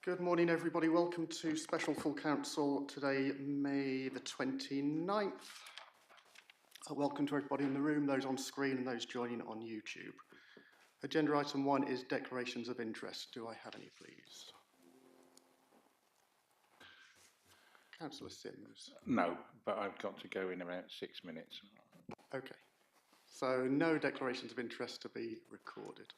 Good morning, everybody. Welcome to Special Full Council today, May the 29th. Welcome to everybody in the room, those on screen and those joining on YouTube. Agenda item 1 is declarations of interest. Do I have any, please? Councillor Sims. No, but I've got to go in about 6 minutes. Okay. So no declarations of interest to be recorded.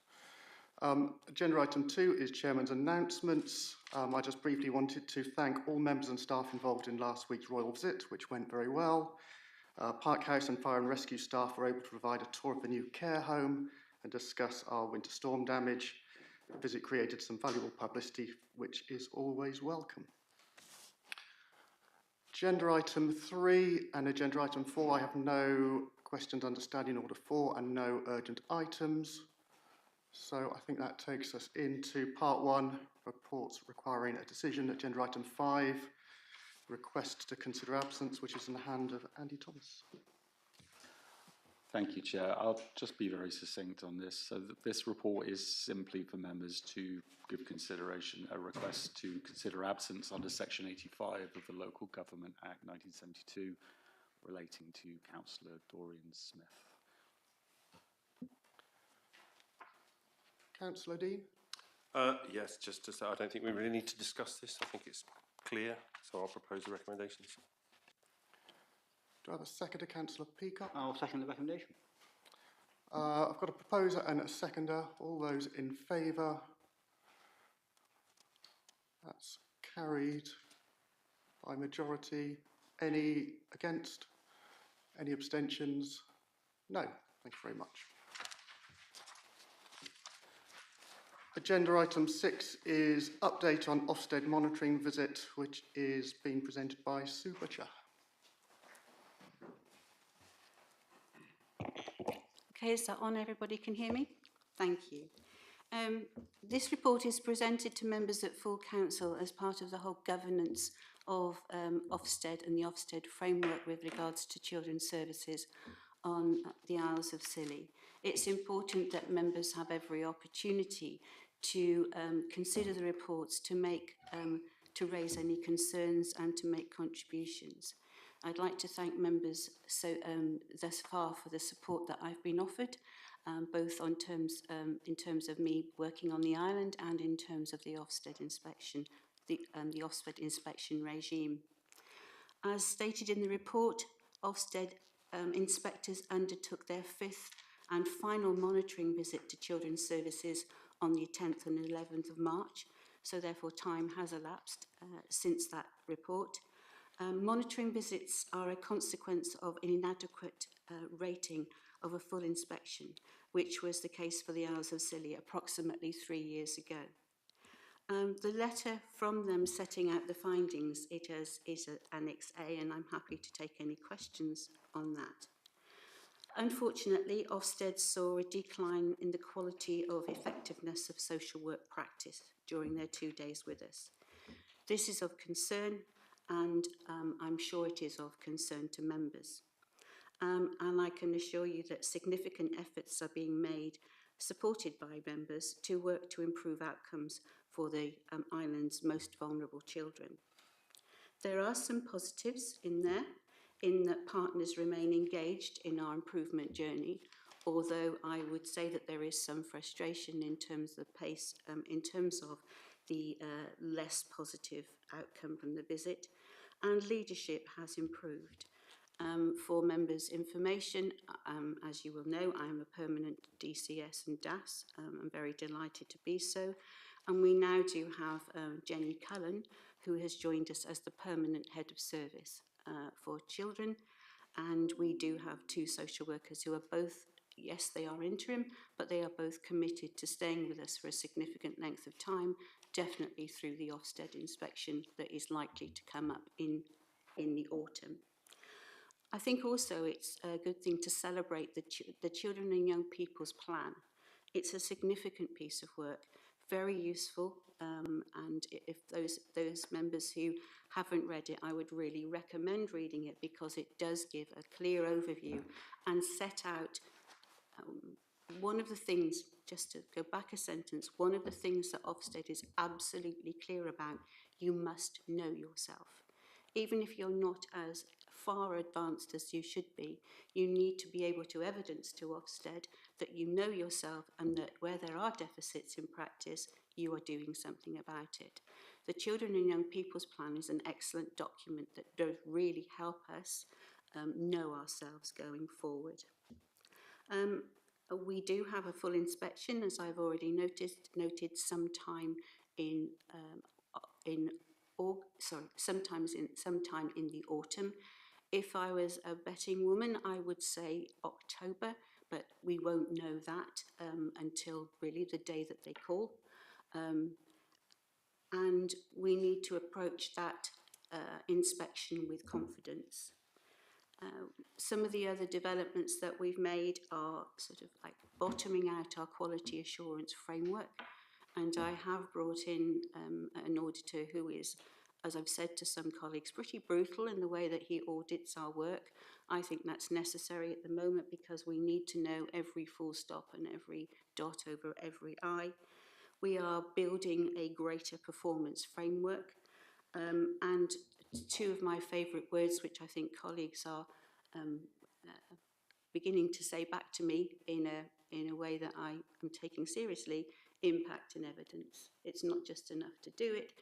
Agenda item 2 is Chairman's announcements. I just briefly wanted to thank all members and staff involved in last week's royal visit, which went very well. Park House and Fire and Rescue staff were able to provide a tour of the new care home and discuss our winter storm damage. The visit created some valuable publicity, which is always welcome. Agenda item 3 and agenda item 4, I have no questions under standing order 4 and no urgent items. So I think that takes us into part 1, reports requiring a decision. Agenda item 5, request to consider absence, which is in the hand of Andy Thomas. Thank you, Chair. I'll just be very succinct on this. So this report is simply for members to give consideration a request to consider absence under Section 85 of the Local Government Act 1972 relating to Councillor Dorian Smith. Councillor Dean? Yes, just to say, I don't think we really need to discuss this. I think it's clear, so I'll propose the recommendations. Do I have a seconder, Councillor Peacock? I'll second the recommendation. I've got a proposer and a seconder. All those in favour? That's carried by majority. Any against? Any abstentions? No. Thank you very much. Agenda item 6 is update on Ofsted monitoring visit, which is being presented by Sue Butcher. Okay, is that on? Everybody can hear me? Thank you. This report is presented to members at full council as part of the whole governance of Ofsted and the Ofsted framework with regards to children's services on the Isles of Scilly. It's important that members have every opportunity to consider the reports, to raise any concerns and to make contributions. I'd like to thank members thus far for the support that I've been offered, both in terms of me working on the island and in terms of the Ofsted inspection, the Ofsted inspection regime. As stated in the report, Ofsted inspectors undertook their 5th and final monitoring visit to children's services on the 10th and 11th of March, so therefore time has elapsed since that report. Monitoring visits are a consequence of an inadequate rating of a full inspection, which was the case for the Isles of Scilly approximately 3 years ago. The letter from them setting out the findings, it is Annex A, and I'm happy to take any questions on that. Unfortunately, Ofsted saw a decline in the quality of effectiveness of social work practice during their 2 days with us. This is of concern, and I'm sure it is of concern to members. And I can assure you that significant efforts are being made, supported by members, to work to improve outcomes for the island's most vulnerable children. There are some positives in there, in that partners remain engaged in our improvement journey, although I would say that there is some frustration in terms of the pace, in terms of the less positive outcome from the visit, and leadership has improved. For members' information, as you will know, I am a permanent DCS and DAS. I'm very delighted to be so. And we now do have Jenny Cullen, who has joined us as the permanent head of service for children. And we do have 2 social workers who are both, yes, they are interim, but they are both committed to staying with us for a significant length of time, definitely through the Ofsted inspection that is likely to come up in the autumn. I think also it's a good thing to celebrate the Children and Young People's Plan. It's a significant piece of work, very useful, and if those members who haven't read it, I would really recommend reading it, because it does give a clear overview and set out one of the things, just to go back a sentence, one of the things that Ofsted is absolutely clear about, you must know yourself. Even if you're not as far advanced as you should be, you need to be able to evidence to Ofsted that you know yourself and that where there are deficits in practice, you are doing something about it. The Children and Young People's Plan is an excellent document that does really help us know ourselves going forward. We do have a full inspection, as I've already noted sometime sometime in the autumn. If I was a betting woman, I would say October, but we won't know that until really the day that they call. And we need to approach that inspection with confidence. Some of the other developments that we've made are sort of like bottoming out our quality assurance framework. And I have brought in an auditor who is, as I've said to some colleagues, pretty brutal in the way that he audits our work. I think that's necessary at the moment because we need to know every full stop and every dot over every I. We are building a greater performance framework. And two of my favourite words, which I think colleagues are beginning to say back to me in a way that I am taking seriously, impact and evidence. It's not just enough to do it,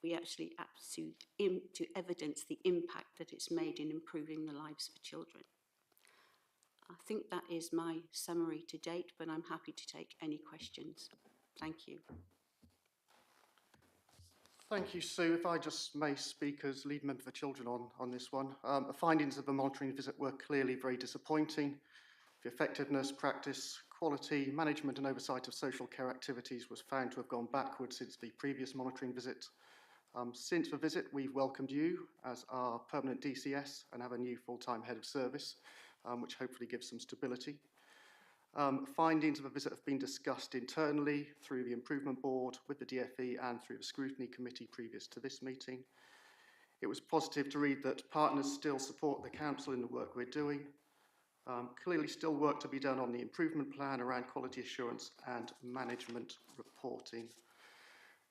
we actually have to evidence the impact that it's made in improving the lives for children. I think that is my summary to date, but I'm happy to take any questions. Thank you. Thank you, Sue. If I just may speak as lead member for children on this one. The findings of the monitoring visit were clearly very disappointing. The effectiveness, practice, quality, management and oversight of social care activities was found to have gone backwards since the previous monitoring visit. Since the visit, we've welcomed you as our permanent DCS and have a new full-time head of service, which hopefully gives some stability. Findings of the visit have been discussed internally through the Improvement Board, with the DFE and through the Scrutiny Committee previous to this meeting. It was positive to read that partners still support the Council in the work we're doing. Clearly still work to be done on the improvement plan around quality assurance and management reporting.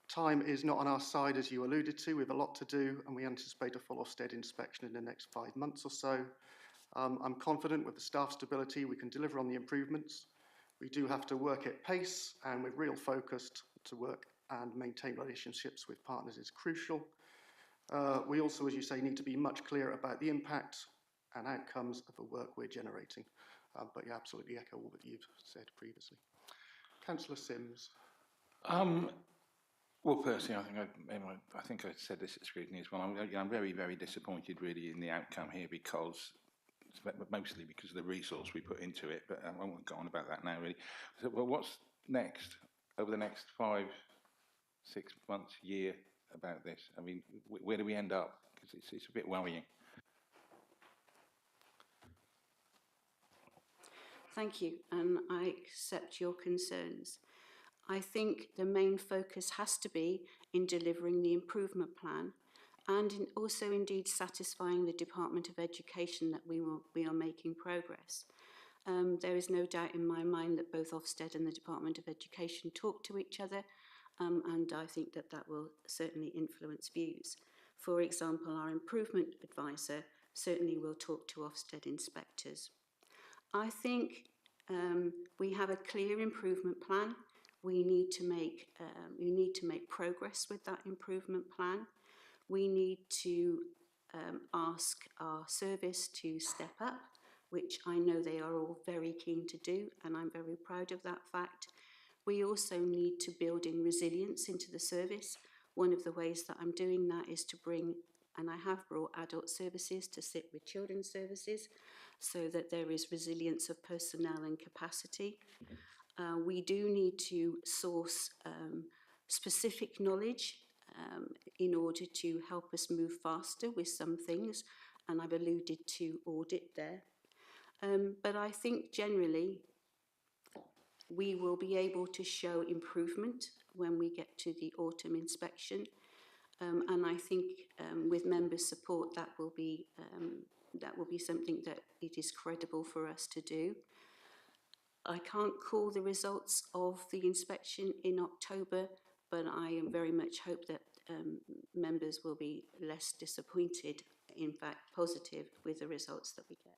Time is not on our side, as you alluded to. We have a lot to do and we anticipate a full Ofsted inspection in the next 5 months or so. I'm confident with the staff stability we can deliver on the improvements. We do have to work at pace and with real focus to work and maintain relationships with partners is crucial. We also, as you say, need to be much clearer about the impact and outcomes of the work we're generating. But you absolutely echo all that you've said previously. Councillor Sims. Well, personally, I think I said this at scrutiny as well. I'm very, very disappointed really in the outcome here because mostly because of the resource we put into it, but I won't go on about that now really. So, well, what's next over the next 5, 6 months, year about this? I mean, where do we end up? Because it's a bit worrying. Thank you, and I accept your concerns. I think the main focus has to be in delivering the improvement plan and also indeed satisfying the Department of Education that we are making progress. There is no doubt in my mind that both Ofsted and the Department of Education talk to each other, and I think that that will certainly influence views. For example, our improvement advisor certainly will talk to Ofsted inspectors. I think we have a clear improvement plan. We need to make progress with that improvement plan. We need to ask our service to step up, which I know they are all very keen to do, and I'm very proud of that fact. We also need to build in resilience into the service. One of the ways that I'm doing that is to bring, and I have brought adult services to sit with children's services so that there is resilience of personnel and capacity. We do need to source specific knowledge in order to help us move faster with some things, and I've alluded to audit there. But I think generally we will be able to show improvement when we get to the autumn inspection, and I think with members' support that will be something that it is credible for us to do. I can't call the results of the inspection in October, but I am very much hope that members will be less disappointed, in fact positive, with the results that we get.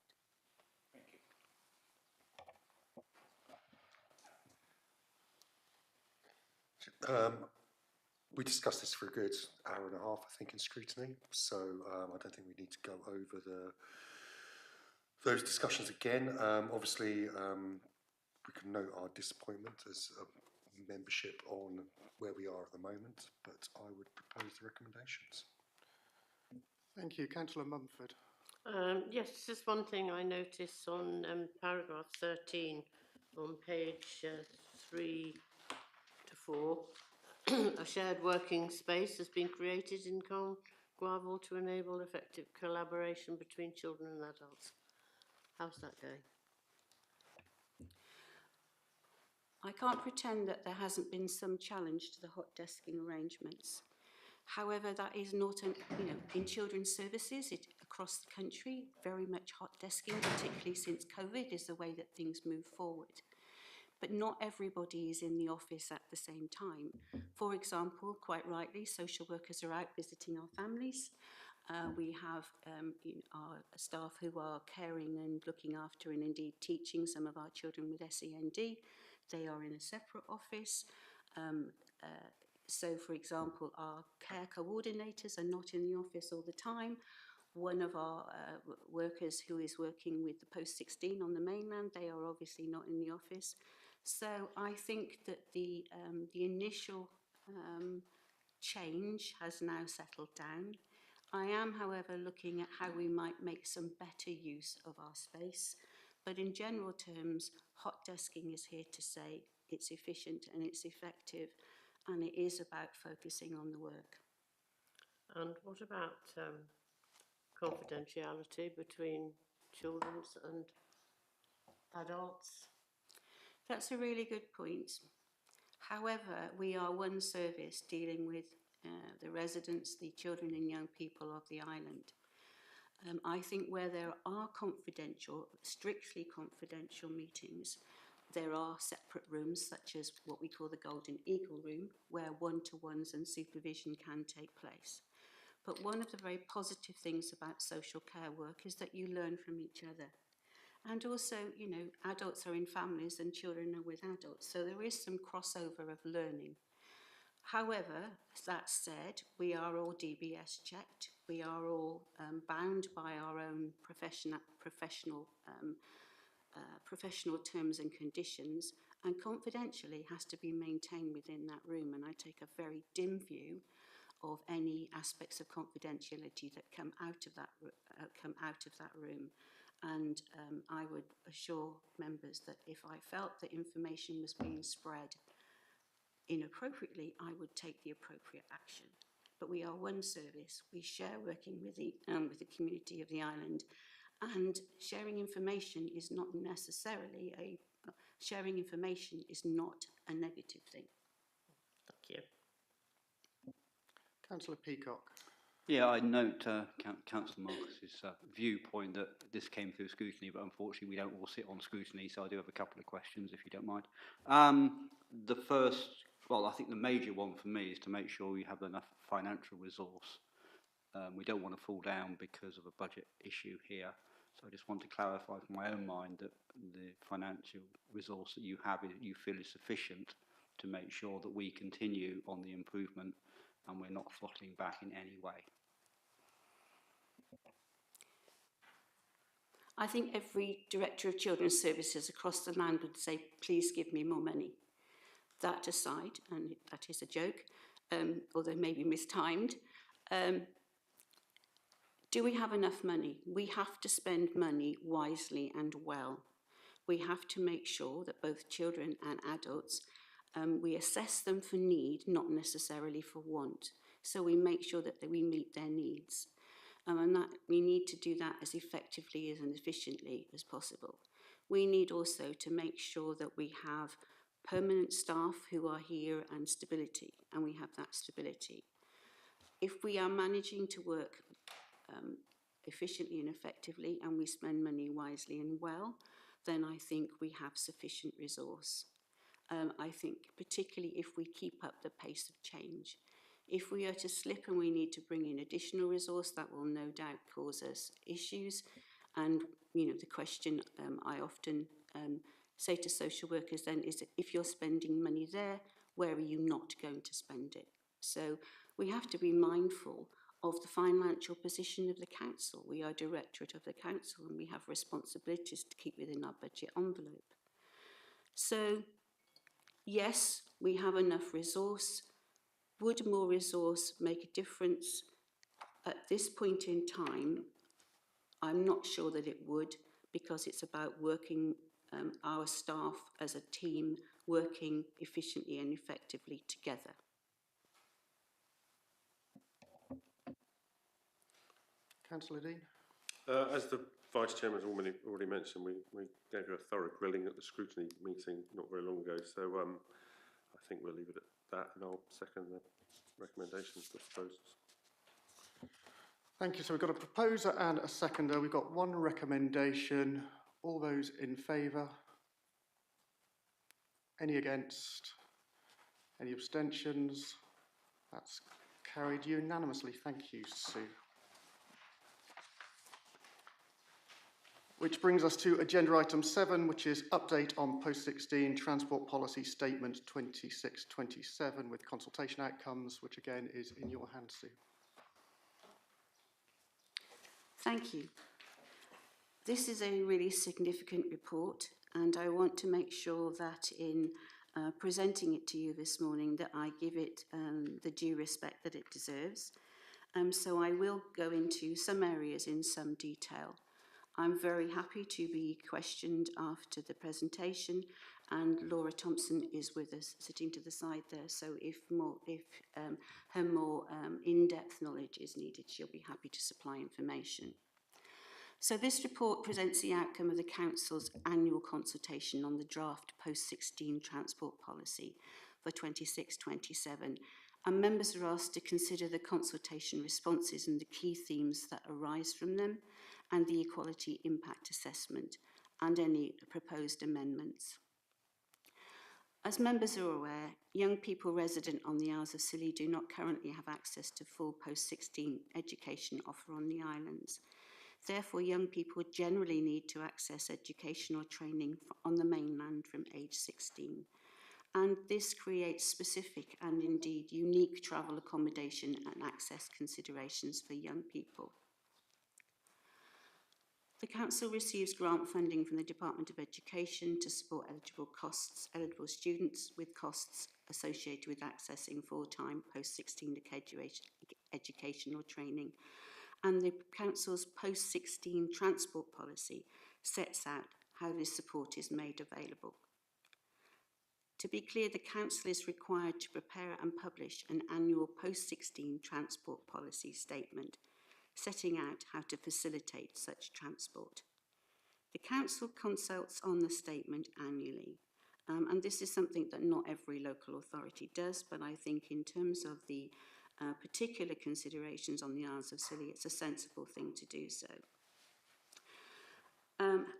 We discussed this for a good hour and a half, I think, in scrutiny. So I don't think we need to go over those discussions again. Obviously, we can note our disappointment as a membership on where we are at the moment, but I would propose the recommendations. Thank you. Councillor Mumford. Yes, just one thing I notice on paragraph 13 on page 3 to 4. A shared working space has been created in Gravel to enable effective collaboration between children and adults. How's that going? I can't pretend that there hasn't been some challenge to the hot desking arrangements. However, that is not, in children's services across the country, very much hot desking, particularly since COVID, is the way that things move forward. But not everybody is in the office at the same time. For example, quite rightly, social workers are out visiting our families. We have our staff who are caring and looking after and indeed teaching some of our children with SEND. They are in a separate office. So, for example, our care coordinators are not in the office all the time. One of our workers who is working with the post-16 on the mainland, they are obviously not in the office. So I think that the initial change has now settled down. I am, however, looking at how we might make some better use of our space. But in general terms, hot desking is here to say it's efficient and it's effective, and it is about focusing on the work. And what about confidentiality between children and adults? That's a really good point. However, we are one service dealing with the residents, the children and young people of the island. I think where there are confidential, strictly confidential meetings, there are separate rooms, such as what we call the Golden Eagle room, where one-to-ones and supervision can take place. But one of the very positive things about social care work is that you learn from each other. And also, adults are in families and children are with adults, so there is some crossover of learning. However, that said, we are all DBS checked. We are all bound by our own professional terms and conditions, and confidentially has to be maintained within that room. And I take a very dim view of any aspects of confidentiality that come out of that room. And I would assure members that if I felt that information was being spread inappropriately, I would take the appropriate action. But we are one service. We share working with the community of the island, and sharing information is not necessarily sharing information is not a negative thing. Thank you. Councillor Peacock. Yeah, I note Councillor Marcus's viewpoint that this came through scrutiny, but unfortunately we don't all sit on scrutiny, so I do have a couple of questions, if you don't mind. The first, well, I think the major one for me is to make sure we have enough financial resource. We don't want to fall down because of a budget issue here. So I just want to clarify from my own mind that the financial resource that you have, you feel is sufficient to make sure that we continue on the improvement and we're not throttling back in any way. I think every Director of Children's Services across the land would say, please give me more money. That aside, and that is a joke, although maybe mistimed, do we have enough money? We have to spend money wisely and well. We have to make sure that both children and adults, we assess them for need, not necessarily for want. So we make sure that we meet their needs. And that we need to do that as effectively and efficiently as possible. We need also to make sure that we have permanent staff who are here and stability, and we have that stability. If we are managing to work efficiently and effectively, and we spend money wisely and well, then I think we have sufficient resource. I think particularly if we keep up the pace of change. If we are to slip and we need to bring in additional resource, that will no doubt cause us issues. And, you know, the question I often say to social workers then is, if you're spending money there, where are you not going to spend it? So we have to be mindful of the financial position of the council. We are directorate of the council and we have responsibilities to keep within our budget envelope. So, yes, we have enough resource. Would more resource make a difference? At this point in time, I'm not sure that it would, because it's about working our staff as a team, working efficiently and effectively together. Councillor Dean? As the Vice Chairman has already mentioned, we gave you a thorough grilling at the scrutiny meeting not very long ago, so I think we'll leave it at that, and I'll second the recommendations, the proposals. Thank you. So we've got a proposer and a seconder. We've got one recommendation. All those in favour? Any against? Any abstentions? That's carried unanimously. Thank you, Sue. Which brings us to agenda item 7, which is update on post-16 transport policy statement 26/27 with consultation outcomes, which again is in your hands, Sue. Thank you. This is a really significant report, and I want to make sure that in presenting it to you this morning that I give it the due respect that it deserves. So I will go into some areas in some detail. I'm very happy to be questioned after the presentation, and Laura Thompson is with us, sitting to the side there, so if her more in-depth knowledge is needed, she'll be happy to supply information. So this report presents the outcome of the Council's annual consultation on the draft post-16 transport policy for 26/27, and members are asked to consider the consultation responses and the key themes that arise from them, and the equality impact assessment, and any proposed amendments. As members are aware, young people resident on the Isles of Scilly do not currently have access to full post-16 education offer on the islands. Therefore, young people generally need to access educational training on the mainland from age 16. And this creates specific and indeed unique travel accommodation and access considerations for young people. The Council receives grant funding from the Department of Education to support eligible students with costs associated with accessing full-time post-16 educational training. And the Council's post-16 transport policy sets out how this support is made available. To be clear, the Council is required to prepare and publish an annual post-16 transport policy statement, setting out how to facilitate such transport. The Council consults on the statement annually, and this is something that not every local authority does, but I think in terms of the particular considerations on the Isles of Scilly, it's a sensible thing to do so.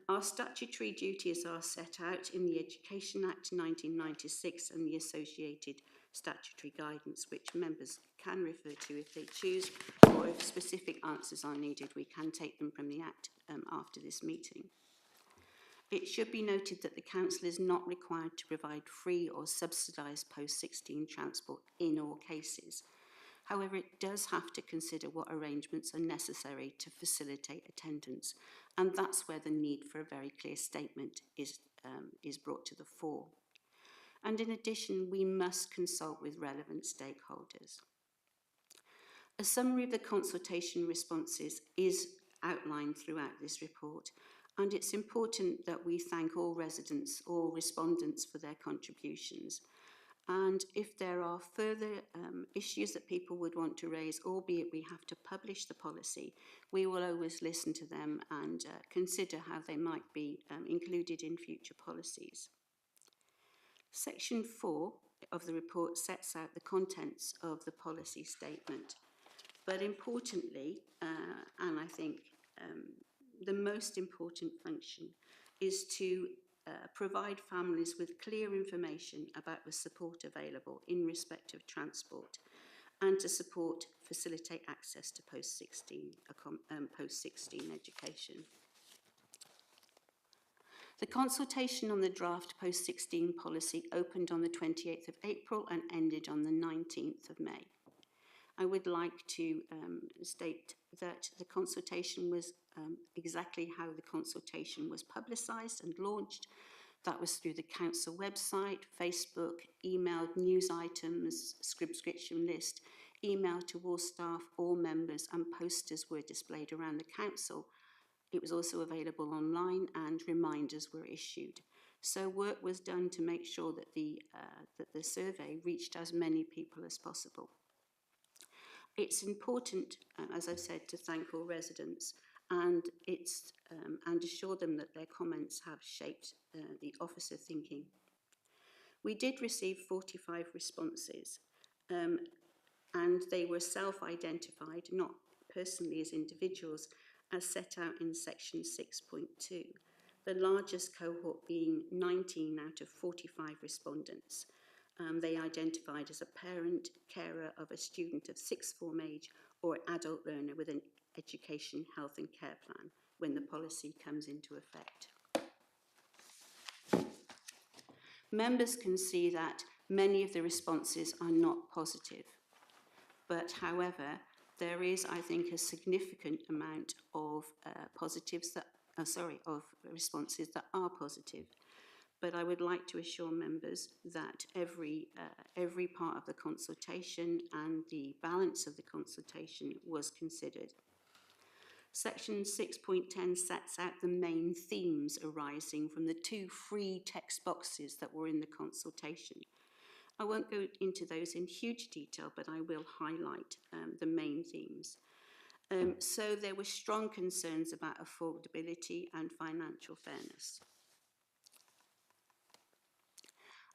Our statutory duties are set out in the Education Act 1996 and the associated statutory guidance, which members can refer to if they choose, or if specific answers are needed, we can take them from the Act after this meeting. It should be noted that the Council is not required to provide free or subsidised post-16 transport in all cases. However, it does have to consider what arrangements are necessary to facilitate attendance, and that's where the need for a very clear statement is brought to the fore. And in addition, we must consult with relevant stakeholders. A summary of the consultation responses is outlined throughout this report, and it's important that we thank all residents or respondents for their contributions. And if there are further issues that people would want to raise, albeit we have to publish the policy, we will always listen to them and consider how they might be included in future policies. Section 4 of the report sets out the contents of the policy statement. But importantly, and I think the most important function, is to provide families with clear information about the support available in respect of transport, and to facilitate access to post-16 education. The consultation on the draft post-16 policy opened on the 28th of April and ended on the 19th of May. I would like to state that the consultation was exactly how the consultation was publicised and launched. That was through the council website, Facebook, emailed news items, subscription list, email to all staff, all members, and posters were displayed around the council. It was also available online and reminders were issued. So work was done to make sure that the survey reached as many people as possible. It's important, as I've said, to thank all residents and assure them that their comments have shaped the officer thinking. We did receive 45 responses, and they were self-identified, not personally as individuals, as set out in section 6.2, the largest cohort being 19 out of 45 respondents. They identified as a parent, carer of a student of sixth form age or an adult learner with an education, health and care plan when the policy comes into effect. Members can see that many of the responses are not positive, but however, there is, I think, a significant amount of responses that are positive. But I would like to assure members that every part of the consultation and the balance of the consultation was considered. Section 6.10 sets out the main themes arising from the 2 free text boxes that were in the consultation. I won't go into those in huge detail, but I will highlight the main themes. So there were strong concerns about affordability and financial fairness.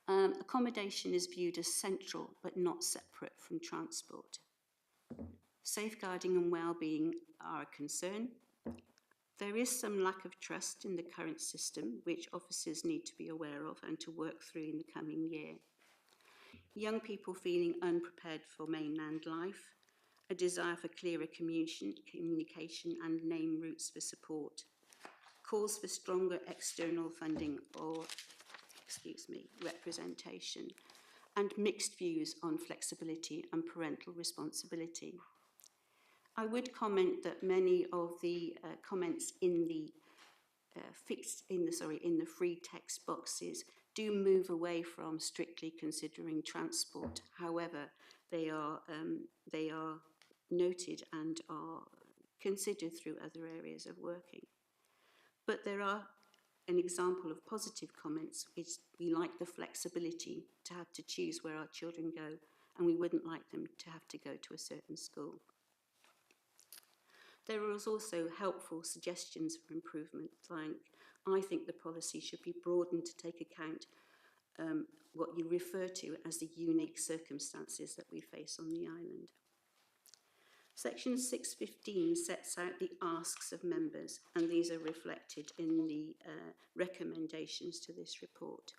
Accommodation is viewed as central but not separate from transport. Safeguarding and well-being are a concern. There is some lack of trust in the current system, which officers need to be aware of and to work through in the coming year. Young people feeling unprepared for mainland life, a desire for clearer communication and name routes for support, calls for stronger external funding or representation, and mixed views on flexibility and parental responsibility. I would comment that many of the comments in the free text boxes do move away from strictly considering transport. However, they are noted and are considered through other areas of working. But there are an example of positive comments is we like the flexibility to have to choose where our children go, and we wouldn't like them to have to go to a certain school. There was also helpful suggestions for improvement, like I think the policy should be broadened to take account what you refer to as the unique circumstances that we face on the island. Section 6.15 sets out the asks of members, and these are reflected in the recommendations to this report.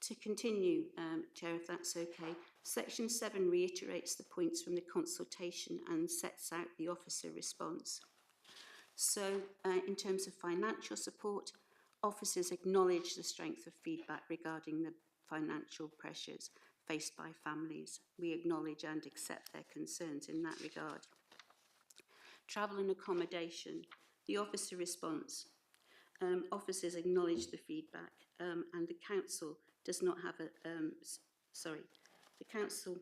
To continue, Chair, if that's okay, Section 7 reiterates the points from the consultation and sets out the officer response. So, in terms of financial support, officers acknowledge the strength of feedback regarding the financial pressures faced by families. We acknowledge and accept their concerns in that regard. Travel and accommodation, the officer response. Officers acknowledge the feedback and the council does not have a, the council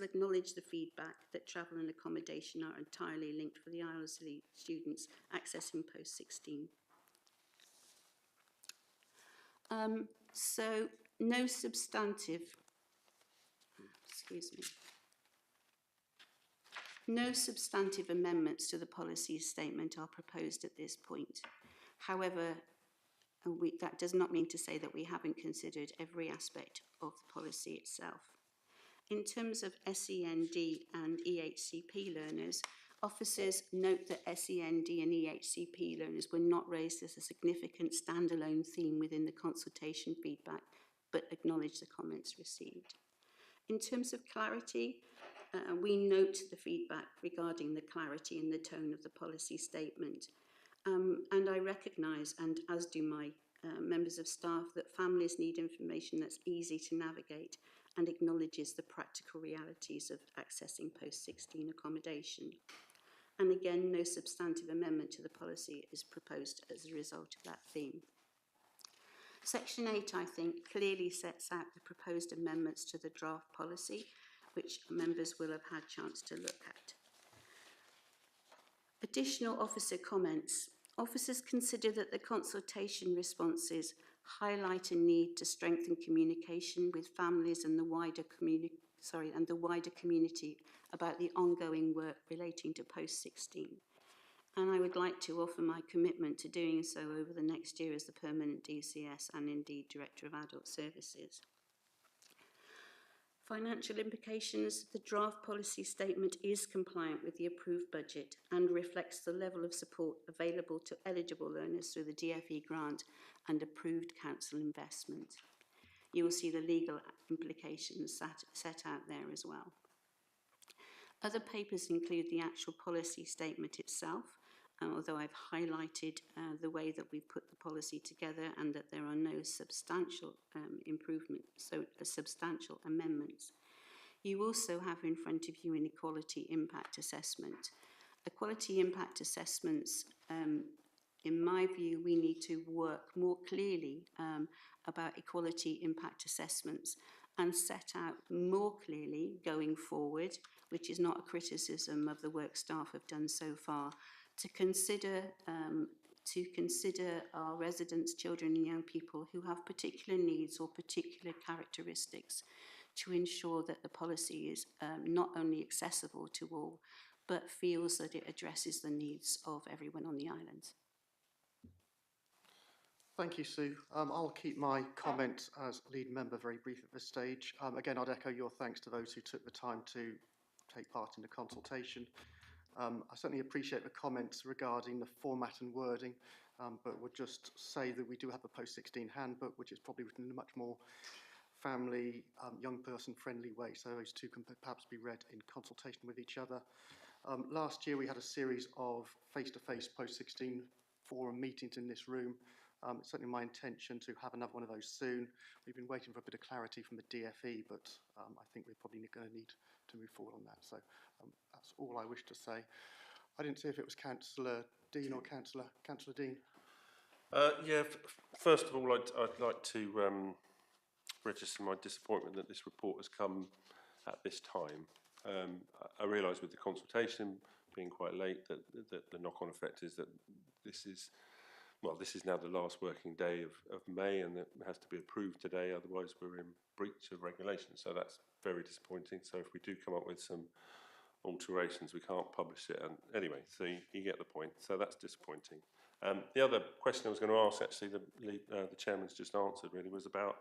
acknowledged the feedback that travel and accommodation are entirely linked for the Islesley students accessing post-16. So no substantive, no substantive amendments to the policy statement are proposed at this point. However, that does not mean to say that we haven't considered every aspect of the policy itself. In terms of SEND and EHCP learners, Officers note that SEND and EHCP learners were not raised as a significant standalone theme within the consultation feedback, but acknowledge the comments received. In terms of clarity, we note the feedback regarding the clarity and the tone of the policy statement. And I recognise, and as do my members of staff, that families need information that's easy to navigate and acknowledges the practical realities of accessing post-16 accommodation. And again, no substantive amendment to the policy is proposed as a result of that theme. Section 8, I think, clearly sets out the proposed amendments to the draft policy, which members will have had chance to look at. Additional officer comments. Officers consider that the consultation responses highlight a need to strengthen communication with families and the wider community about the ongoing work relating to post-16. And I would like to offer my commitment to doing so over the next year as the permanent DCS and indeed Director of Adult Services. Financial implications. The draft policy statement is compliant with the approved budget and reflects the level of support available to eligible learners through the DFE grant and approved council investment. You will see the legal implications set out there as well. Other papers include the actual policy statement itself, although I've highlighted the way that we've put the policy together and that there are no substantial substantial amendments. You also have in front of you an equality impact assessment. Equality impact assessments, in my view, we need to work more clearly about equality impact assessments and set out more clearly going forward, which is not a criticism of the work staff have done so far, to consider our residents, children and young people who have particular needs or particular characteristics, to ensure that the policy is not only accessible to all, but feels that it addresses the needs of everyone on the island. Thank you, Sue. I'll keep my comment as lead member very brief at this stage. Again, I'd echo your thanks to those who took the time to take part in the consultation. I certainly appreciate the comments regarding the format and wording, but would just say that we do have a post-16 handbook, which is probably written in a much more family, young person friendly way, so those two can perhaps be read in consultation with each other. Last year we had a series of face-to-face post-16 forum meetings in this room. It's certainly my intention to have another one of those soon. We've been waiting for a bit of clarity from the DFE, but I think we're probably going to need to move forward on that. So that's all I wish to say. I didn't see if it was Councillor Dean or Councillor Dean. First of all, I'd like to register my disappointment that this report has come at this time. I realise with the consultation being quite late that the knock-on effect is that this is now the last working day of May, and it has to be approved today, otherwise we're in breach of regulations. So that's very disappointing. So if we do come up with some alterations, we can't publish it. And anyway, so you get the point. So that's disappointing. The other question I was going to ask, actually, the chairman's just answered, really, was about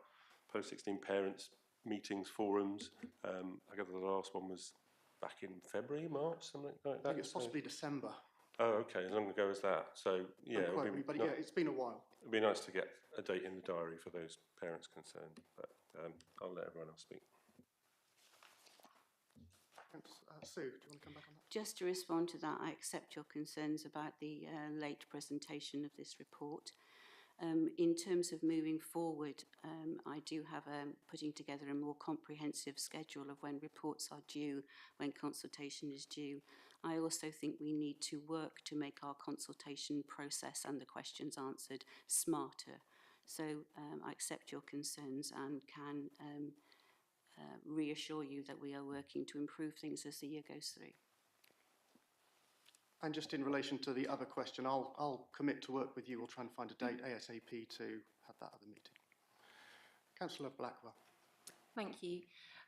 post-16 parents, meetings, forums. I gather the last one was back in February, March, something like that. I think it's possibly December. Oh, okay, as long ago as that. So, yeah, it's been a while. It'd be nice to get a date in the diary for those parents concerned, but I'll let everyone else speak. Sue, do you want to come back on that? Just to respond to that, I accept your concerns about the late presentation of this report. In terms of moving forward, I do have putting together a more comprehensive schedule of when reports are due, when consultation is due. I also think we need to work to make our consultation process and the questions answered smarter. So I accept your concerns and can reassure you that we are working to improve things as the year goes through. And just in relation to the other question, I'll commit to work with you. We'll try and find a date ASAP to have that other meeting. Councillor Blackwell. Thank you.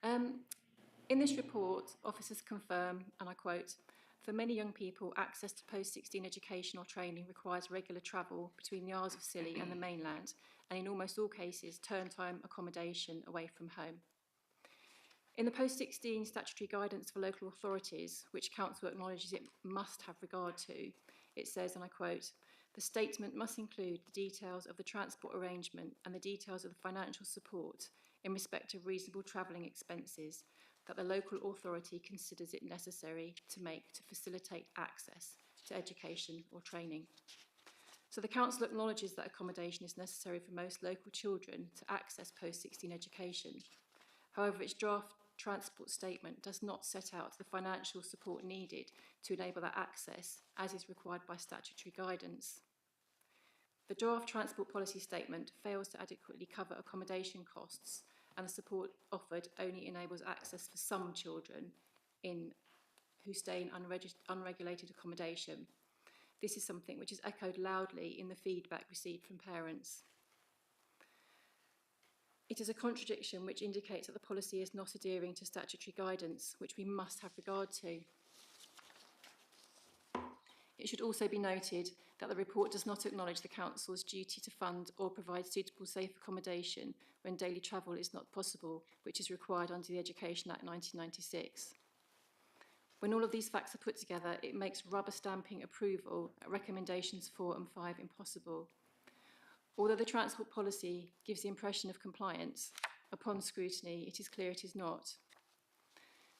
In this report, officers confirm, and I quote, "For many young people, access to post-16 education or training requires regular travel between the Isles of Scilly and the mainland, and in almost all cases, term time accommodation away from home." In the post-16 statutory guidance for local authorities, which Council acknowledges it must have regard to, it says, and I quote, "The statement must include the details of the transport arrangement and the details of the financial support in respect of reasonable travelling expenses that the local authority considers it necessary to make to facilitate access to education or training." So the Council acknowledges that accommodation is necessary for most local children to access post-16 education. However, its draft transport statement does not set out the financial support needed to enable that access, as is required by statutory guidance. The draft transport policy statement fails to adequately cover accommodation costs, and the support offered only enables access for some children who stay in unregulated accommodation. This is something which is echoed loudly in the feedback received from parents. It is a contradiction which indicates that the policy is not adhering to statutory guidance, which we must have regard to. It should also be noted that the report does not acknowledge the Council's duty to fund or provide suitable safe accommodation when daily travel is not possible, which is required under the Education Act 1996. When all of these facts are put together, it makes rubber stamping approval at recommendations 4 and 5 impossible. Although the transport policy gives the impression of compliance, upon scrutiny, it is clear it is not.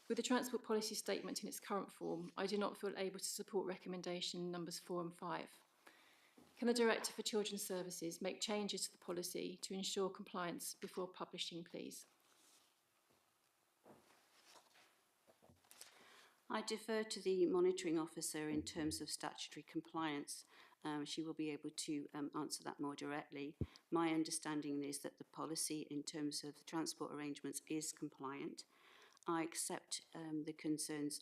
With the transport policy statement in its current form, I do not feel able to support recommendation numbers 4 and 5. Can the Director for Children's Services make changes to the policy to ensure compliance before publishing, please? I defer to the monitoring officer in terms of statutory compliance. She will be able to answer that more directly. My understanding is that the policy in terms of the transport arrangements is compliant. I accept the concerns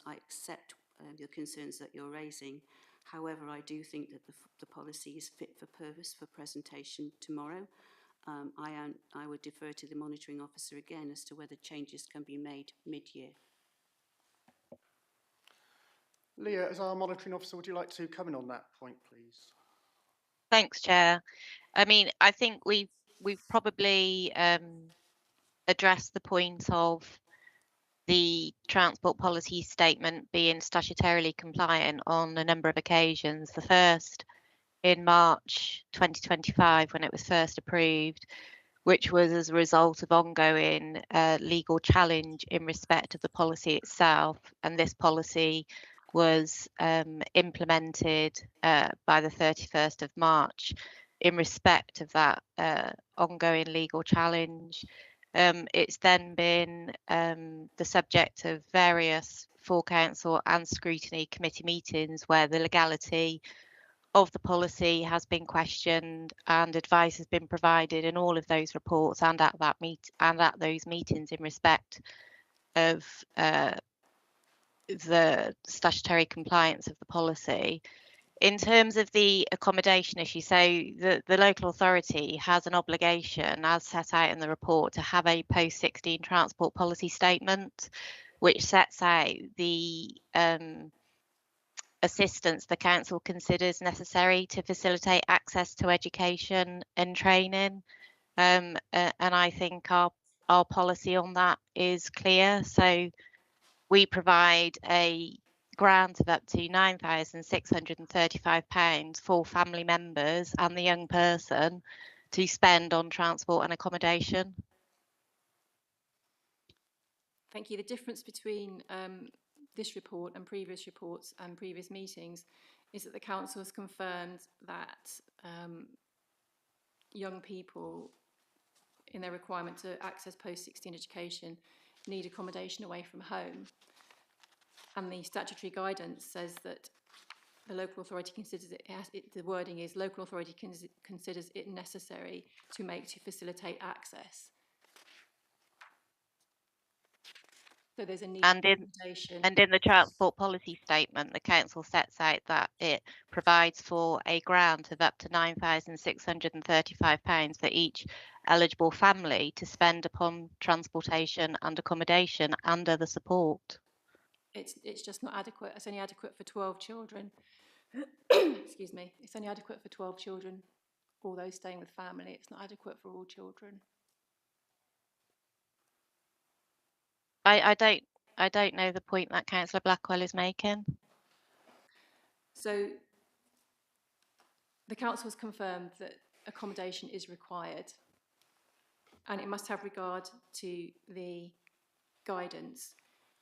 that you're raising. However, I do think that the policy is fit for purpose for presentation tomorrow. I would defer to the monitoring officer again as to whether changes can be made mid-year. Leah, as our monitoring officer, would you like to come in on that point, please? Thanks, Chair. I mean, I think we've probably addressed the point of the transport policy statement being statutorily compliant on a number of occasions. The first in March 2025 when it was first approved, which was as a result of ongoing legal challenge in respect of the policy itself, and this policy was implemented by the 31st of March in respect of that ongoing legal challenge. It's then been the subject of various full council and scrutiny committee meetings where the legality of the policy has been questioned and advice has been provided in all of those reports and at those meetings in respect of the statutory compliance of the policy. In terms of the accommodation issue, so the local authority has an obligation, as set out in the report, to have a post-16 transport policy statement, which sets out the assistance the council considers necessary to facilitate access to education and training. And I think our policy on that is clear. So we provide a grant of up to £9,635 for family members and the young person to spend on transport and accommodation. Thank you. The difference between this report and previous reports and previous meetings is that the Council has confirmed that young people in their requirement to access post-16 education need accommodation away from home. And the statutory guidance says that the local authority considers the wording is local authority considers it necessary to facilitate access. So there's a need for accommodation. And in the transport policy statement, the council sets out that it provides for a grant of up to £9,635 for each eligible family to spend upon transportation and accommodation and other support. It's just not adequate. It's only adequate for 12 children. Excuse me. It's only adequate for 12 children, or those staying with family. It's not adequate for all children. I don't know the point that Councillor Blackwell is making. So the council has confirmed that accommodation is required, and it must have regard to the guidance,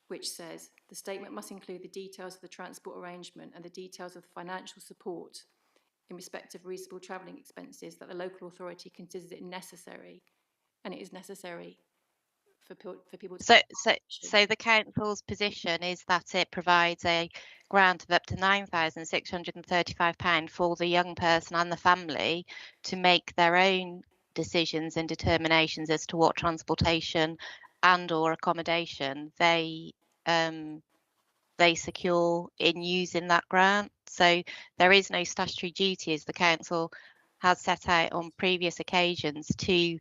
which says the statement must include the details of the transport arrangement and the details of the financial support in respect of reasonable travelling expenses that the local authority considers it necessary, and it is necessary for people to... So the council's position is that it provides a grant of up to £9,635 for the young person and the family to make their own decisions and determinations as to what transportation and or accommodation they secure in using that grant. So there is no statutory duty, as the council has set out on previous occasions, to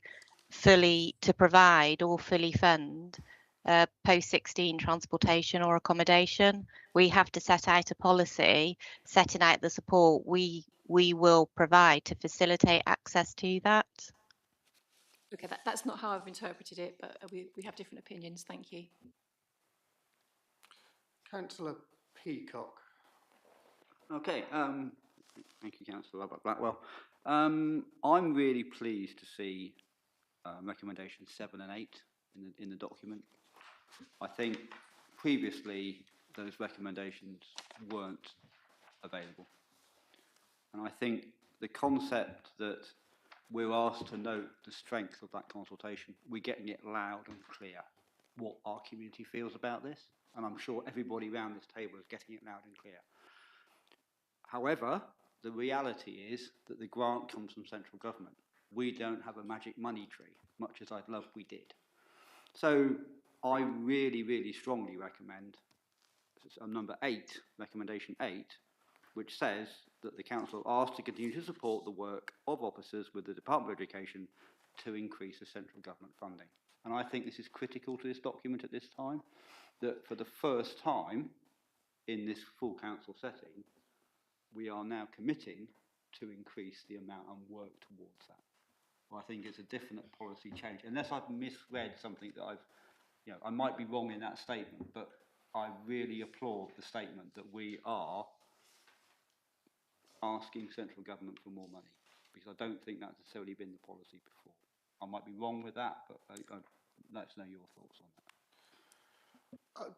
provide or fully fund post-16 transportation or accommodation. We have to set out a policy setting out the support we will provide to facilitate access to that. Okay, that's not how I've interpreted it, but we have different opinions. Thank you. Councillor Peacock. Okay, thank you, Councillor Blackwell. I'm really pleased to see recommendations 7 and 8 in the document. I think previously those recommendations weren't available. And I think the concept that we're asked to note the strength of that consultation, we're getting it loud and clear what our community feels about this. And I'm sure everybody around this table is getting it loud and clear. However, the reality is that the grant comes from central government. We don't have a magic money tree, much as I'd love we did. So I really, really strongly recommend number 8, recommendation 8, which says that the council asks to continue to support the work of officers with the Department of Education to increase the central government funding. And I think this is critical to this document at this time, that for the first time in this full council setting, we are now committing to increase the amount and work towards that. Well, I think it's a definite policy change, unless I've misread something that I might be wrong in that statement, but I really applaud the statement that we are asking central government for more money, because I don't think that's necessarily been the policy before. I might be wrong with that, but I'd like to know your thoughts on that.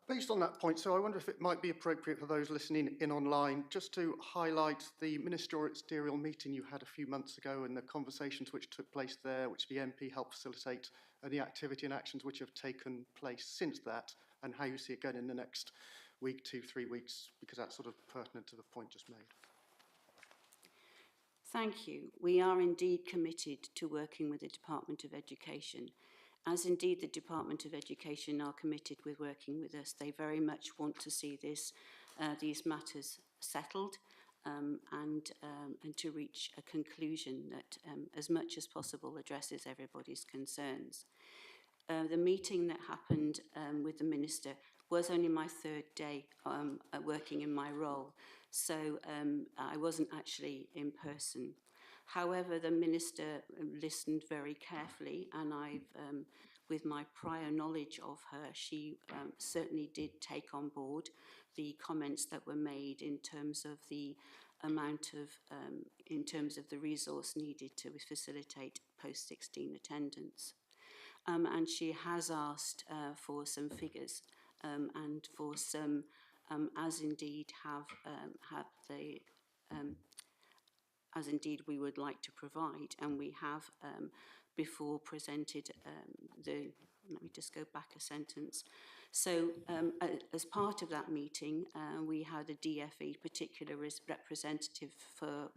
Based on that point, so I wonder if it might be appropriate for those listening in online just to highlight the ministerial meeting you had a few months ago and the conversations which took place there, which the MP helped facilitate, and the activity and actions which have taken place since that, and how you see it going in the next week, 2-3 weeks, because that's sort of pertinent to the point just made. Thank you. We are indeed committed to working with the Department of Education, as indeed the Department of Education are committed with working with us. They very much want to see these matters settled and to reach a conclusion that as much as possible addresses everybody's concerns. The meeting that happened with the Minister was only my 3rd day working in my role, so I wasn't actually in person. However, the Minister listened very carefully, and with my prior knowledge of her, she certainly did take on board the comments that were made in terms of the amount of, in terms of the resource needed to facilitate post-16 attendance. And she has asked for some figures and for some, as indeed as indeed we would like to provide, and we have before presented let me just go back a sentence. So as part of that meeting, we had a DFE, particular representative for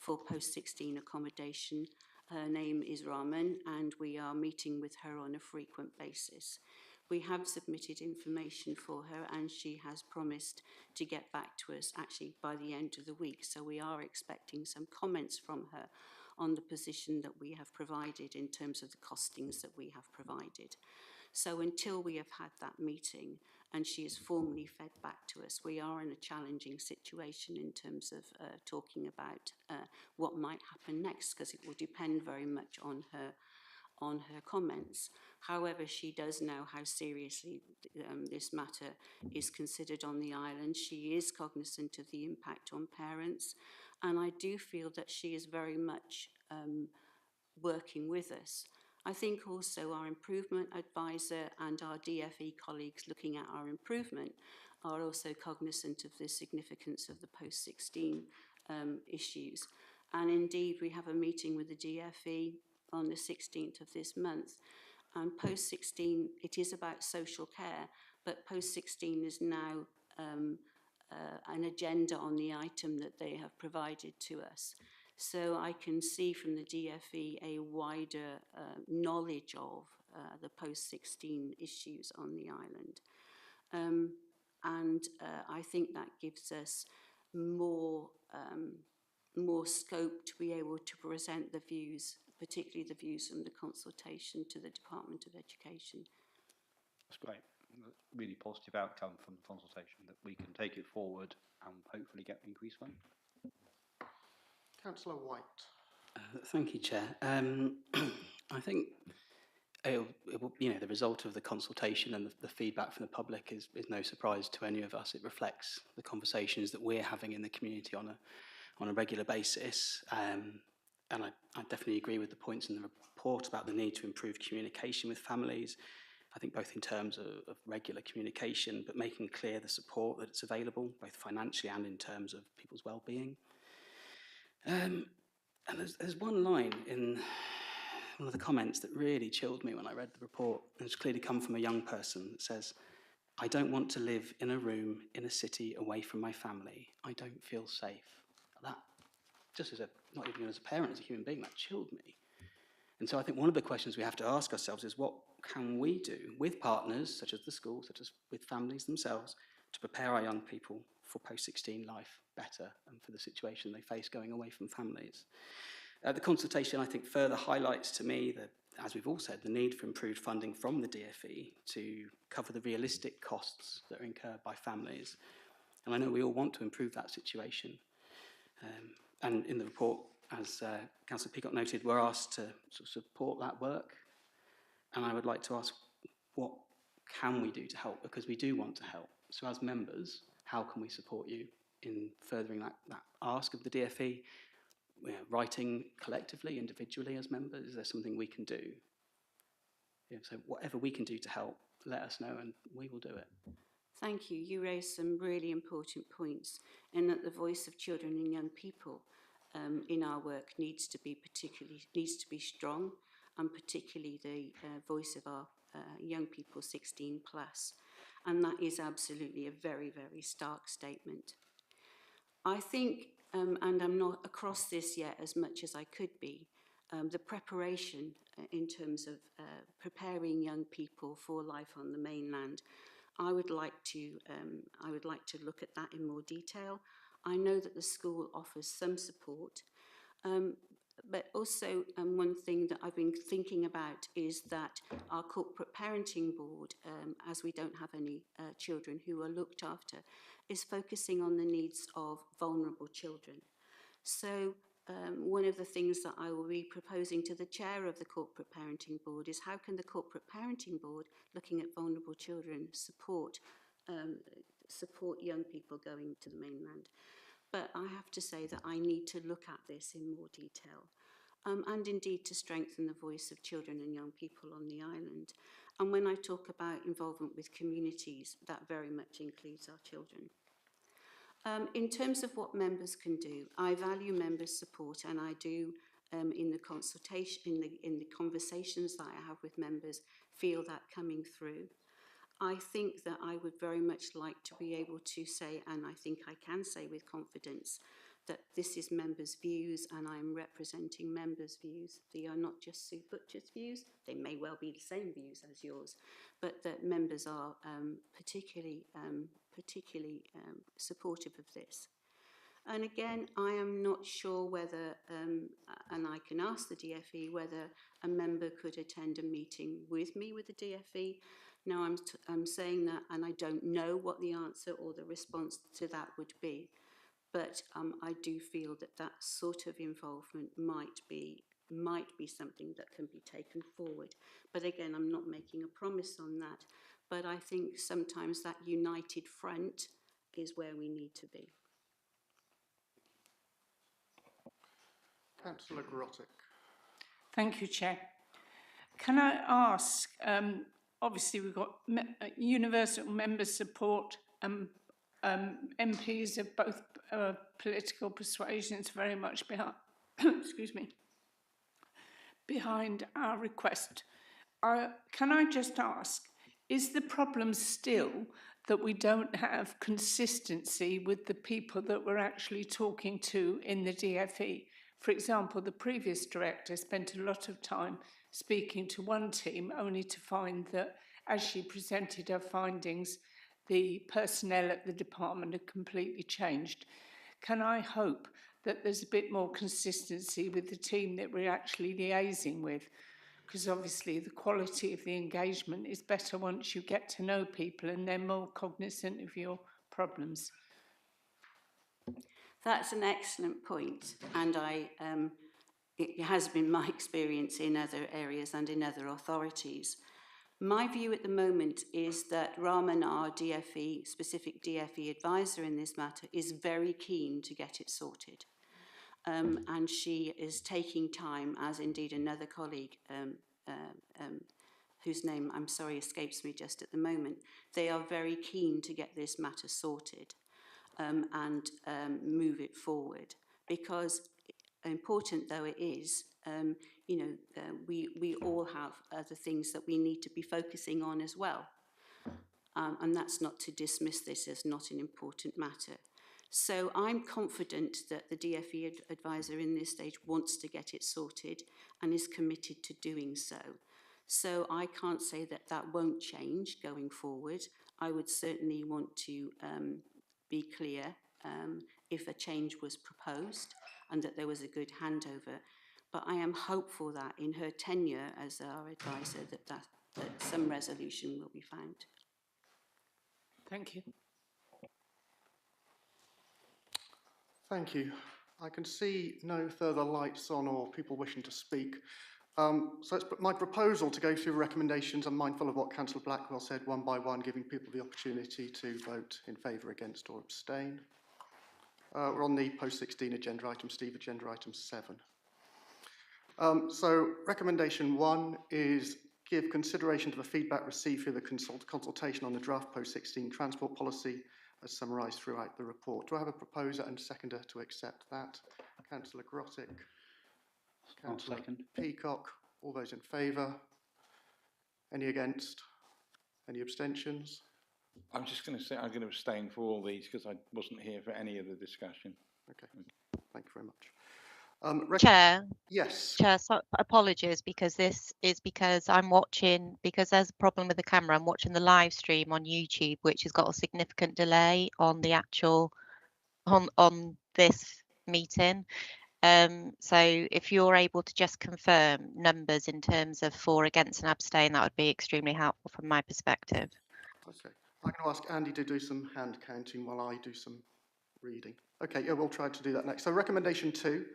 post-16 accommodation. Her name is Raman, and we are meeting with her on a frequent basis. We have submitted information for her, and she has promised to get back to us actually by the end of the week. So we are expecting some comments from her on the position that we have provided in terms of the costings that we have provided. So until we have had that meeting and she is formally fed back to us, we are in a challenging situation in terms of talking about what might happen next, because it will depend very much on on her comments. However, she does know how seriously this matter is considered on the island. She is cognizant of the impact on parents, and I do feel that she is very much working with us. I think also our improvement advisor and our DFE colleagues looking at our improvement are also cognizant of the significance of the post-16 issues. And indeed, we have a meeting with the DFE on the 16th of this month. And post-16, it is about social care, but post-16 is now an agenda on the item that they have provided to us. So I can see from the DFE a wider knowledge of the post-16 issues on the island. I think that gives us more scope to be able to present the views, particularly the views from the consultation to the Department of Education. That's great. Really positive outcome from the consultation, that we can take it forward and hopefully get increased funding. Councillor White. Thank you, Chair. I think the result of the consultation and the feedback from the public is no surprise to any of us. It reflects the conversations that we're having in the community on a regular basis. And I definitely agree with the points in the report about the need to improve communication with families. I think both in terms of regular communication, but making clear the support that it's available, both financially and in terms of people's well-being. And there's one line in one of the comments that really chilled me when I read the report, and it's clearly come from a young person that says, "I don't want to live in a room in a city away from my family. I don't feel safe." That, just not even as a parent, as a human being, that chilled me. And so I think one of the questions we have to ask ourselves is, what can we do with partners, such as the school, such as with families themselves, to prepare our young people for post-16 life better and for the situation they face going away from families? The consultation, I think, further highlights to me that, as we've all said, the need for improved funding from the DFE to cover the realistic costs that are incurred by families. And I know we all want to improve that situation. And in the report, as Councillor Peacock noted, we're asked to sort of support that work. And I would like to ask, what can we do to help? Because we do want to help. So as members, how can we support you in furthering that ask of the DFE? We're writing collectively, individually as members. Is there something we can do? Yeah, so whatever we can do to help, let us know and we will do it. Thank you. You raised some really important points, in that the voice of children and young people in our work needs to be strong, and particularly the voice of our young people 16 plus. And that is absolutely a very, very stark statement. I think, and I'm not across this yet as much as I could be, the preparation in terms of preparing young people for life on the mainland, I would like to look at that in more detail. I know that the school offers some support, but also one thing that I've been thinking about is that our corporate parenting board, as we don't have any children who are looked after, is focusing on the needs of vulnerable children. So one of the things that I will be proposing to the chair of the corporate parenting board is, how can the corporate parenting board, looking at vulnerable children, support young people going to the mainland? But I have to say that I need to look at this in more detail, and indeed to strengthen the voice of children and young people on the island. And when I talk about involvement with communities, that very much includes our children. In terms of what members can do, I value members' support, and I do, in the consultation, in the conversations that I have with members, feel that coming through. I think that I would very much like to be able to say, and I think I can say with confidence, that this is members' views and I'm representing members' views. They are not just Sue Butcher's views. They may well be the same views as yours, but that members are particularly supportive of this. And again, I am not sure whether, and I can ask the DFE, whether a member could attend a meeting with me with the DFE. Now I'm saying that, and I don't know what the answer or the response to that would be. But I do feel that that sort of involvement might be might be something that can be taken forward. But again, I'm not making a promise on that. But I think sometimes that united front is where we need to be. Councillor Grottick. Thank you, Chair. Can I ask, obviously we've got universal member support and MPs of both political persuasions very much behind, excuse me, behind our request. Can I just ask, is the problem still that we don't have consistency with the people that we're actually talking to in the DFE? For example, the previous director spent a lot of time speaking to one team only to find that as she presented her findings, the personnel at the department had completely changed. Can I hope that there's a bit more consistency with the team that we're actually liaising with? Because obviously the quality of the engagement is better once you get to know people and they're more cognizant of your problems. That's an excellent point, and it has been my experience in other areas and in other authorities. My view at the moment is that Raman, our DFE, specific DFE advisor in this matter, is very keen to get it sorted. And she is taking time, as indeed another colleague, whose name, I'm sorry, escapes me just at the moment. They are very keen to get this matter sorted and move it forward, because important though it is, you know, we all have other things that we need to be focusing on as well. And that's not to dismiss this as not an important matter. So I'm confident that the DFE advisor in this stage wants to get it sorted and is committed to doing so. So I can't say that that won't change going forward. I would certainly want to be clear if a change was proposed and that there was a good handover. But I am hopeful that in her tenure as our advisor that some resolution will be found. Thank you. Thank you. I can see no further lights on or people wishing to speak. So it's my proposal to go through recommendations. I'm mindful of what Councillor Blackwell said, one by one, giving people the opportunity to vote in favour, against or abstain. We're on the post-16 agenda item, Steve, agenda item 7. So recommendation 1 is give consideration to the feedback received through the consultation on the draft post-16 transport policy as summarised throughout the report. Do I have a proposer and seconder to accept that? Councillor Grottick. Councillor Peacock. All those in favour? Any against? Any abstentions? I'm just going to say I'm going to abstain for all these because I wasn't here for any of the discussion. Okay, thank you very much. Chair. Yes. Chair, so apologies, because this is because I'm watching, because there's a problem with the camera, I'm watching the live stream on YouTube, which has got a significant delay on the actual, on this meeting. So if you're able to just confirm numbers in terms of for, against and abstain, that would be extremely helpful from my perspective. Okay, I'm going to ask Andy to do some hand counting while I do some reading. Okay, yeah, we'll try to do that next. So recommendation 2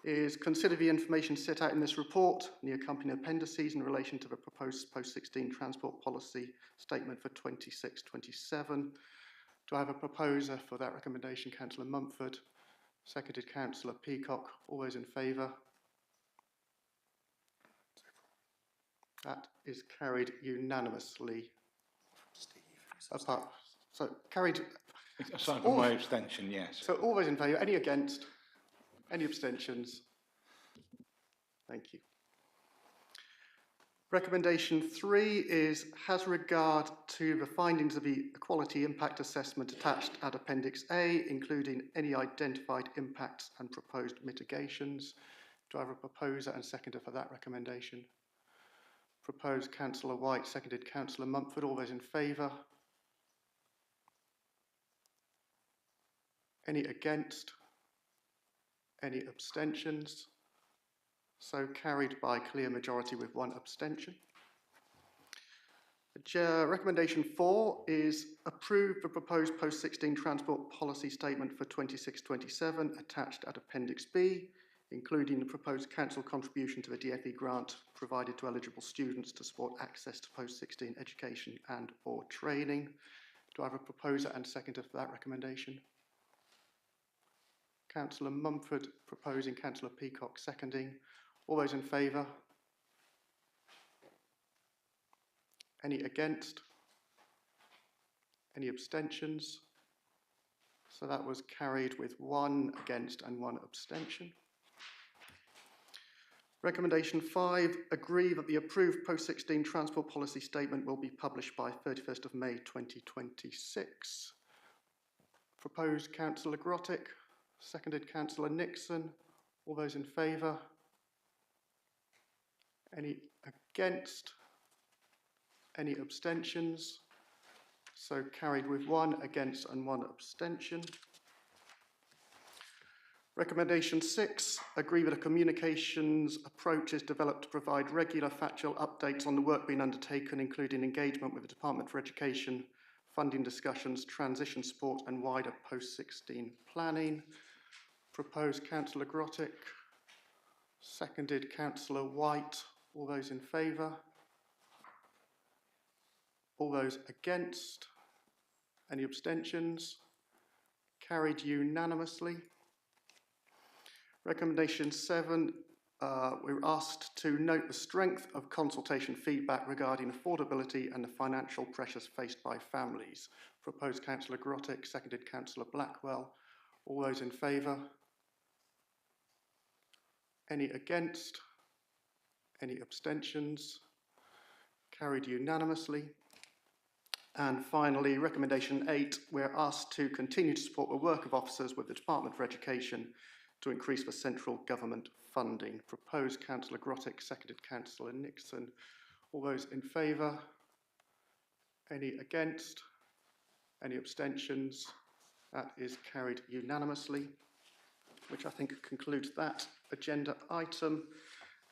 is consider the information set out in this report and the accompanying appendices in relation to the proposed post-16 transport policy statement for 26-27. Do I have a proposer for that recommendation? Councillor Mumford. Seconded Councillor Peacock. All those in favour? That is carried unanimously. So carried. Aside from my abstention, yes. So all those in favour. Any against? Any abstentions? Thank you. Recommendation 3 is, has regard to the findings of the Equality Impact Assessment attached at Appendix A, including any identified impacts and proposed mitigations. Do I have a proposer and seconder for that recommendation? Proposed Councillor White, seconded Councillor Mumford. All those in favour? Any against? Any abstentions? So carried by clear majority with 1 abstention. Recommendation 4 is approve the proposed post-16 transport policy statement for 26-27 attached at Appendix B, including the proposed council contribution to the DFE grant provided to eligible students to support access to post-16 education and or training. Do I have a proposer and seconder for that recommendation? Councillor Mumford proposing, Councillor Peacock seconding. All those in favour? Any against? Any abstentions? So that was carried with 1 against and 1 abstention. Recommendation 5, agree that the approved post-16 transport policy statement will be published by 31st of May 2026. Proposed Councillor Grottick, seconded Councillor Nixon. All those in favour? Any against? Any abstentions? So carried with 1 against and 1 abstention. Recommendation 6, agree that a communications approach is developed to provide regular factual updates on the work being undertaken, including engagement with the Department for Education, funding discussions, transition support and wider post-16 planning. Proposed Councillor Grottick, seconded Councillor White. All those in favour? All those against? Any abstentions? Carried unanimously. Recommendation 7, we're asked to note the strength of consultation feedback regarding affordability and the financial pressures faced by families. Proposed Councillor Grottick, seconded Councillor Blackwell. All those in favour? Any against? Any abstentions? Carried unanimously. And finally, recommendation 8, we're asked to continue to support the work of officers with the Department for Education to increase the central government funding. Proposed Councillor Grottick, seconded Councillor Nixon. All those in favour? Any against? Any abstentions? That is carried unanimously, which I think concludes that agenda item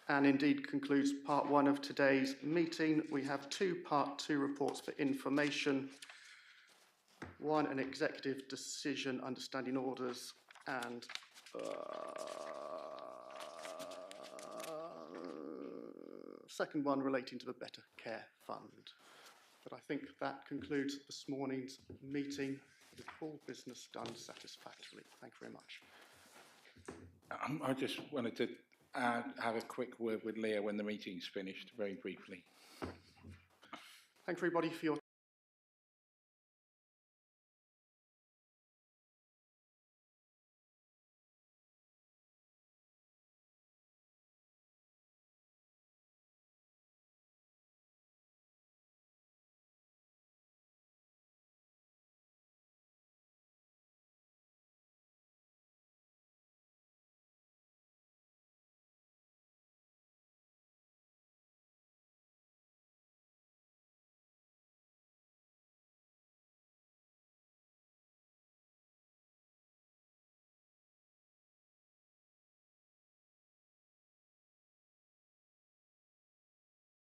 and indeed concludes part 1 of today's meeting. We have 2 part 2 reports for information. 1, an executive decision understanding orders, and second one relating to the Better Care Fund. But I think that concludes this morning's meeting with all business done satisfactorily. Thank you very much. I just wanted to have a quick word with Leah when the meeting's finished, very briefly. Thank you everybody for your